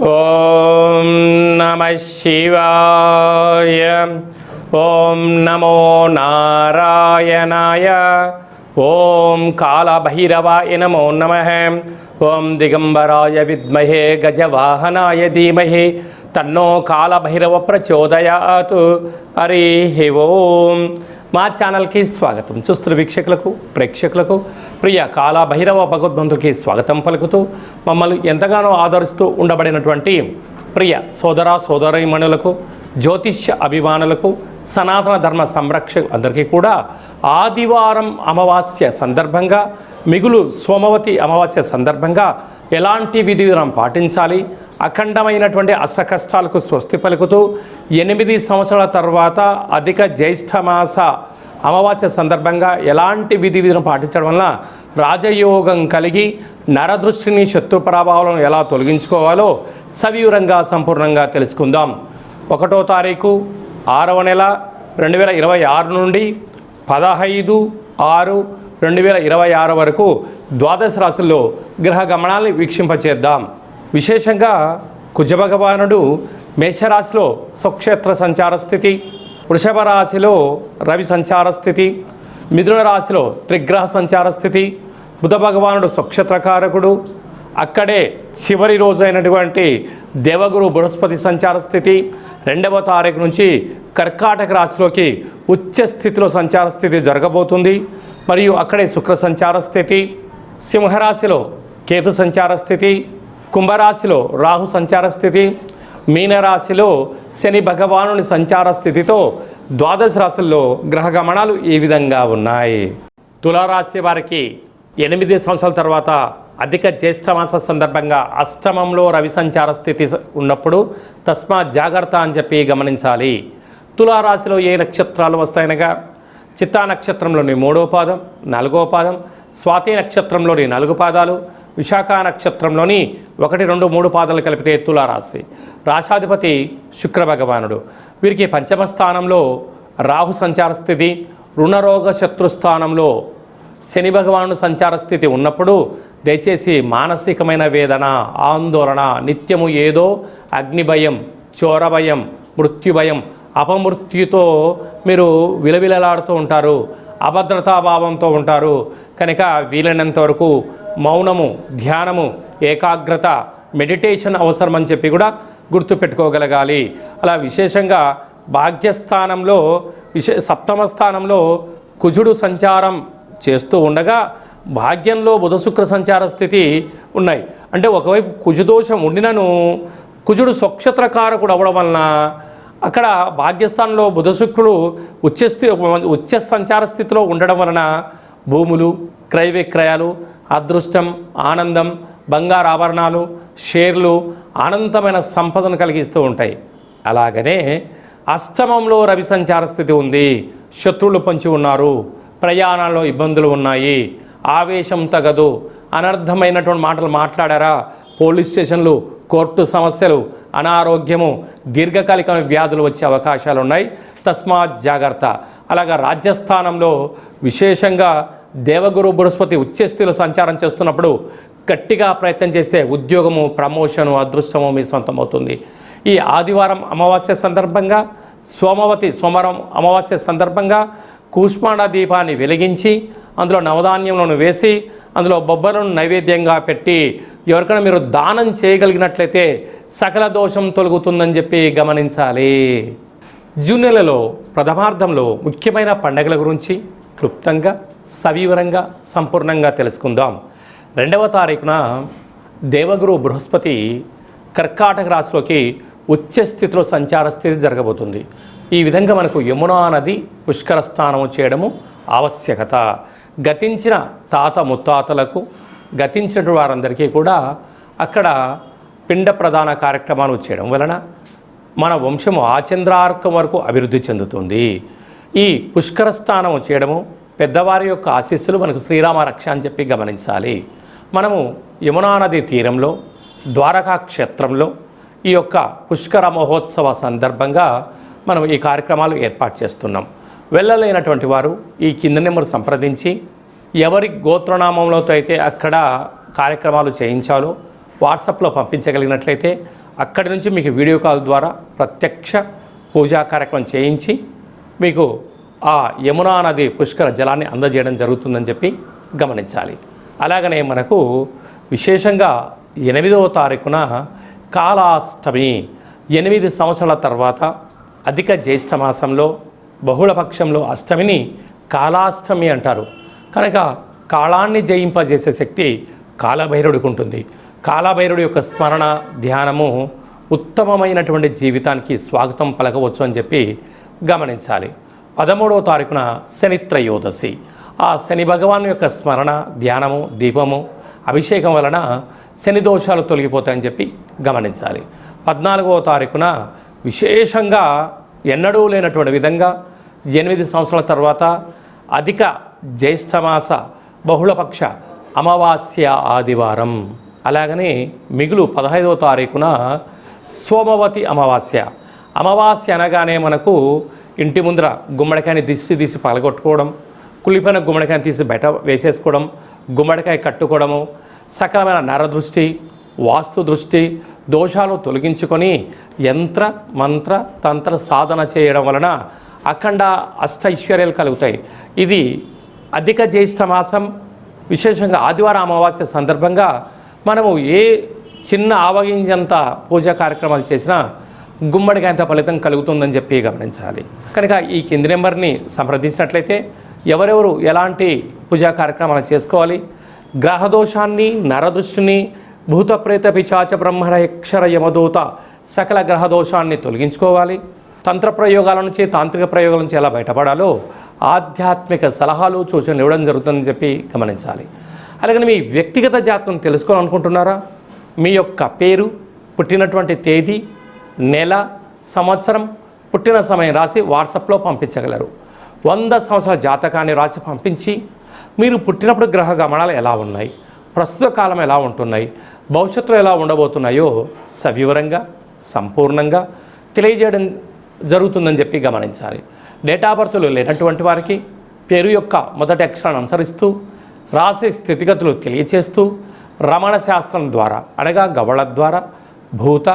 ఓం నమః శివాయ. ఓం నమో నారాయణాయ. ఓం కాళభైరవాయ నమో నమః. ఓం దిగంబరాయ విద్మహే గజవాహనాయ ధీమహి తన్నో కాళభైరవ ప్రచోదయాత్. హరి ఓం. మా ఛానల్కి స్వాగతం. చూస్తున్న వీక్షకులకు ప్రేక్షకులకు ప్రియ కాళభైరవ భగవద్బంధుకి స్వాగతం పలుకుతూ మమ్మల్ని ఎంతగానో ఆదరిస్తూ ఉండబడినటువంటి ప్రియ సోదర సోదరీమణులకు, జ్యోతిష్య అభిమానులకు, సనాతన ధర్మ సంరక్షకు అందరికీ కూడా ఆదివారం అమావాస్య సందర్భంగా, మిగులు సోమవతి అమావాస్య సందర్భంగా ఎలాంటి విధి విధానం పాటించాలి, అఖండమైనటువంటి అష్టకష్టాలకు స్వస్తి పలుకుతూ 8 సంవత్సరాల తర్వాత అధిక జ్యేష్ఠమాస అమావాస్య సందర్భంగా ఎలాంటి విధి విధానం పాటించడం వల్ల రాజయోగం కలిగి నరదృష్టిని, శత్రు ప్రభావాలను ఎలా తొలగించుకోవాలో సవివరంగా సంపూర్ణంగా తెలుసుకుందాం. 1వ తారీఖు 6వ నెల 2026 నుండి 15/6/2026 వరకు ద్వాదశ రాశుల్లో గ్రహ గమనాన్ని వీక్షింపచేద్దాం. విశేషంగా కుజభగవానుడు మేషరాశిలో స్వక్షేత్ర సంచార స్థితి, వృషభ రాశిలో రవి సంచార స్థితి, మిథున రాశిలో త్రిగ్రహ సంచార స్థితి, బుధ భగవానుడు స్వక్షేత్రకారకుడు, అక్కడే చివరి రోజు అయినటువంటి దేవగురు బృహస్పతి సంచార స్థితి, 2వ తారీఖు నుంచి కర్కాటక రాశిలోకి ఉచ్చ స్థితిలో సంచార స్థితి జరగబోతుంది. మరియు అక్కడే శుక్ర సంచార స్థితి, సింహరాశిలో కేతు సంచార స్థితి, కుంభరాశిలో రాహు సంచార స్థితి, మీనరాశిలో శని భగవానుని సంచార స్థితితో ద్వాదశ రాశుల్లో గ్రహ గమనాలు ఈ విధంగా ఉన్నాయి. తులారాశి వారికి 8 సంవత్సరాల తర్వాత అధిక జ్యేష్ఠమాస సందర్భంగా అష్టమంలో రవి సంచార స్థితి ఉన్నప్పుడు తస్మాత్ జాగ్రత్త అని చెప్పి గమనించాలి. తులారాశిలో ఏ నక్షత్రాలు వస్తాయనగా చిత్తా నక్షత్రంలోని 3వ పాదం, 4వ పాదం, స్వాతి నక్షత్రంలోని 4 పాదాలు, విశాఖ నక్షత్రంలోని 1, 2, 3 పాదాలు కలిపితే తులారాశి. రాశాధిపతి శుక్ర భగవానుడు. వీరికి పంచమ స్థానంలో రాహు సంచార స్థితి, రుణరోగ శత్రుస్థానంలో శని భగవాను సంచార స్థితి ఉన్నప్పుడు దయచేసి మానసికమైన వేదన, ఆందోళన, నిత్యము ఏదో అగ్నిభయం, చోరభయం, మృత్యుభయం, అపమృత్యుతో మీరు విలవిలలాడుతూ ఉంటారు, అభద్రతాభావంతో ఉంటారు. కనుక వీలైనంత వరకు మౌనము, ధ్యానము, ఏకాగ్రత, మెడిటేషన్ అవసరమని చెప్పి కూడా గుర్తుపెట్టుకోగలగాలి. అలా విశేషంగా భాగ్యస్థానంలో సప్తమ స్థానంలో కుజుడు సంచారం చేస్తూ ఉండగా భాగ్యంలో బుధ శుక్ర సంచార స్థితి ఉన్నాయి. అంటే ఒకవైపు కుజుదోషం ఉండినను కుజుడు స్వక్షేత్రకారకుడు అవ్వడం వలన అక్కడ భాగ్యస్థానంలో బుధ శుక్రుడు ఉచ్చ సంచార స్థితిలో ఉండడం వలన భూములు, క్రయ విక్రయాలు, అదృష్టం, ఆనందం, బంగారు ఆభరణాలు, షేర్లు, అనంతమైన సంపదను కలిగిస్తూ ఉంటాయి. అలాగనే అష్టమంలో రవి సంచార స్థితి ఉంది. శత్రువులు పొంచి ఉన్నారు, ప్రయాణాల్లో ఇబ్బందులు ఉన్నాయి, ఆవేశం తగదు, అనర్థమైనటువంటి మాటలు మాట్లాడారా, పోలీస్ స్టేషన్లు, కోర్టు సమస్యలు, అనారోగ్యము, దీర్ఘకాలికమైన వ్యాధులు వచ్చే అవకాశాలు ఉన్నాయి. తస్మాత్ జాగ్రత్త. అలాగా రాజ్యస్థానంలో విశేషంగా దేవగురు బృహస్పతి ఉచ్చస్థితిలో సంచారం చేస్తున్నప్పుడు గట్టిగా ప్రయత్నం చేస్తే ఉద్యోగము, ప్రమోషను, అదృష్టము మీ సొంతమవుతుంది. ఈ ఆదివారం అమావాస్య సందర్భంగా సోమవారం అమావాస్య సందర్భంగా కూష్మాండ దీపాన్ని వెలిగించి అందులో నవధాన్యములను వేసి అందులో బొబ్బలను నైవేద్యంగా పెట్టి ఎవరికైనా మీరు దానం చేయగలిగినట్లయితే సకల దోషం తొలగుతుందని చెప్పి గమనించాలి. జూన్ నెలలో ప్రథమార్థంలో ముఖ్యమైన పండుగల గురించి క్లుప్తంగా, సవివరంగా, సంపూర్ణంగా తెలుసుకుందాం. 2వ తారీఖున దేవగురు బృహస్పతి కర్కాటక రాశిలోకి ఉచ్చ స్థితిలో సంచార స్థితి జరగబోతుంది. ఈ విధంగా మనకు యమునా నది పుష్కర స్నానము చేయడము ఆవశ్యకత. గతించిన తాత ముత్తాతలకు, గతించిన వారందరికీ కూడా అక్కడ పిండ ప్రధాన కార్యక్రమాలు చేయడం వలన మన వంశము ఆచంద్రార్కం వరకు అభివృద్ధి చెందుతుంది. ఈ పుష్కర స్నానము చేయడము, పెద్దవారి యొక్క ఆశీస్సులు మనకు శ్రీరామ రక్ష అని చెప్పి గమనించాలి. మనము యమునా నది తీరంలో ద్వారకా క్షేత్రంలో ఈ యొక్క పుష్కర మహోత్సవ సందర్భంగా మనం ఈ కార్యక్రమాలు ఏర్పాటు చేస్తున్నాం. వెళ్ళలేనటువంటి వారు ఈ కింద నెంబర్ సంప్రదించి ఎవరి గోత్రనామంలో అయితే అక్కడ కార్యక్రమాలు చేయించాలో వాట్సాప్లో పంపించగలిగినట్లయితే అక్కడి నుంచి మీకు వీడియో కాల్ ద్వారా ప్రత్యక్ష పూజా కార్యక్రమం చేయించి మీకు ఆ యమునా నది పుష్కర జలాన్ని అందజేయడం జరుగుతుందని చెప్పి గమనించాలి. అలాగనే మనకు విశేషంగా 8వ తారీఖున కాళాష్టమి, 8 సంవత్సరాల తర్వాత అధిక జ్యేష్ఠ మాసంలో బహుళపక్షంలో అష్టమిని కాళాష్టమి అంటారు. కనుక కాళాన్ని జయింపజేసే శక్తి కాలభైరవుడికి ఉంటుంది. కాలభైరవుడి యొక్క స్మరణ ధ్యానము ఉత్తమమైనటువంటి జీవితానికి స్వాగతం పలకవచ్చు అని చెప్పి గమనించాలి. 13వ తారీఖున శని త్రయోదశి. ఆ శని భగవాన్ యొక్క స్మరణ ధ్యానము దీపము అభిషేకం వలన శని దోషాలు తొలగిపోతాయని చెప్పి గమనించాలి. 14వ తారీఖున విశేషంగా ఎన్నడూ లేనటువంటి విధంగా 8 సంవత్సరాల తర్వాత అధిక జ్యేష్ఠమాస బహుళపక్ష అమావాస్య ఆదివారం. అలాగనే మిగులు 15వ తారీఖున సోమవతి అమావాస్య. అమావాస్య అనగానే మనకు ఇంటి ముందర గుమ్మడికాయని తీసి పగలగొట్టుకోవడం, కులిపోయిన గుమ్మడికాయని తీసి బయట వేసేసుకోవడం, గుమ్మడికాయ కట్టుకోవడము, సకలమైన నరదృష్టి వాస్తు దృష్టి దోషాలు తొలగించుకొని యంత్ర మంత్ర తంత్ర సాధన చేయడం వలన అఖండ అష్టైశ్వర్యాలు కలుగుతాయి. ఇది అధిక జ్యేష్ఠ మాసం విశేషంగా ఆదివారం అమావాస్య సందర్భంగా మనము ఏ చిన్న ఆవగింజంత పూజా కార్యక్రమాలు చేసినా గుమ్మడికాయంత ఫలితం కలుగుతుందని చెప్పి గమనించాలి. కనుక ఈ కింది నెంబర్ని సంప్రదించినట్లయితే ఎవరెవరు ఎలాంటి పూజా కార్యక్రమాలు చేసుకోవాలి, గ్రహదోషాన్ని నరదృష్టిని భూత ప్రేత పిచాచ బ్రహ్మణ యక్షర యమదూత సకల గ్రహదోషాన్ని తొలగించుకోవాలి, తంత్ర ప్రయోగాల నుంచి తాంత్రిక ప్రయోగాల నుంచి ఎలా బయటపడాలో ఆధ్యాత్మిక సలహాలు సూచనలు ఇవ్వడం జరుగుతుందని చెప్పి గమనించాలి. అలాగే మీ వ్యక్తిగత జాతకం తెలుసుకోవాలనుకుంటున్నారా? మీ యొక్క పేరు, పుట్టినటువంటి తేదీ, నెల, సంవత్సరం, పుట్టిన సమయం రాసి వాట్సాప్లో పంపించగలరు. 100 సంవత్సరాల జాతకాన్ని రాసి పంపించి మీరు పుట్టినప్పుడు గ్రహ గమనాలు ఎలా ఉన్నాయి, ప్రస్తుత కాలం ఎలా ఉంటున్నాయి, భవిష్యత్తులో ఎలా ఉండబోతున్నాయో సవివరంగా సంపూర్ణంగా తెలియజేయడం జరుగుతుందని చెప్పి గమనించాలి. డేటా బర్త్లు లేనటువంటి వారికి పేరు యొక్క మొదటి అక్షరాన్ని అనుసరిస్తూ రాసే స్థితిగతులు తెలియచేస్తూ రమణ శాస్త్రం ద్వారా అనగా గవళ ద్వారా భూత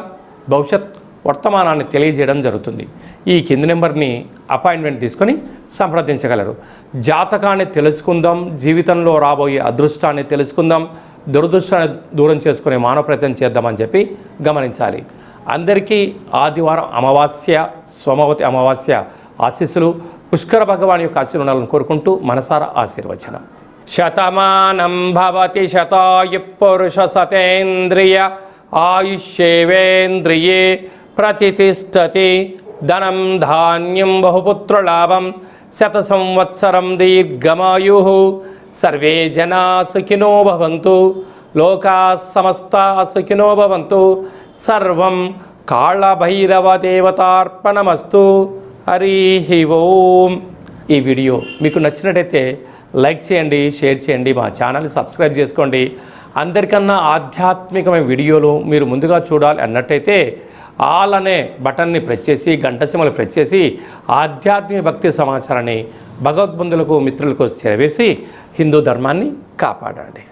భవిష్యత్ వర్తమానాన్ని తెలియజేయడం జరుగుతుంది. ఈ కింది నెంబర్ని అపాయింట్మెంట్ తీసుకొని సంప్రదించగలరు. జాతకాన్ని తెలుసుకుందాం, జీవితంలో రాబోయే అదృష్టాన్ని తెలుసుకుందాం, దురదృష్టాన్ని దూరం చేసుకునే మానవ ప్రయత్నం చేద్దామని చెప్పి గమనించాలి. అందరికీ ఆదివారం అమావాస్య సోమవతి అమావాస్య ఆశీస్సులు పుష్కర భగవాన్ యొక్క ఆశీర్వాదాలను కోరుకుంటూ మనసారా ఆశీర్వచనం. శతమానం భవతి శతాయు పురుష సతేంద్రియ ఆయుష్యేవేంద్రియే ప్రతిష్టతి ధనం ధాన్యం బహుపుత్రలాభం శత సంవత్సరం దీర్ఘమాయు సర్వే జనా సుఖినో భవంతు లోకా సమస్తా సుఖినో భవంతు సర్వం కాళభైరవ దేవతార్పణమస్తు. హరి ఓం. ఈ వీడియో మీకు నచ్చినట్టయితే లైక్ చేయండి, షేర్ చేయండి, మా ఛానల్ని సబ్స్క్రైబ్ చేసుకోండి. అందరికన్నా ఆధ్యాత్మికమైన వీడియోలు మీరు ముందుగా చూడాలి అన్నట్టయితే ఆల్ అనే బటన్ని ప్రెస్ చేసి గంట సింబల్ ప్రెస్ చేసి ఆధ్యాత్మిక భక్తి సమాచారాన్ని భగవద్బంధులకు మిత్రులకు చేరవేసి హిందూ ధర్మాన్ని కాపాడండి.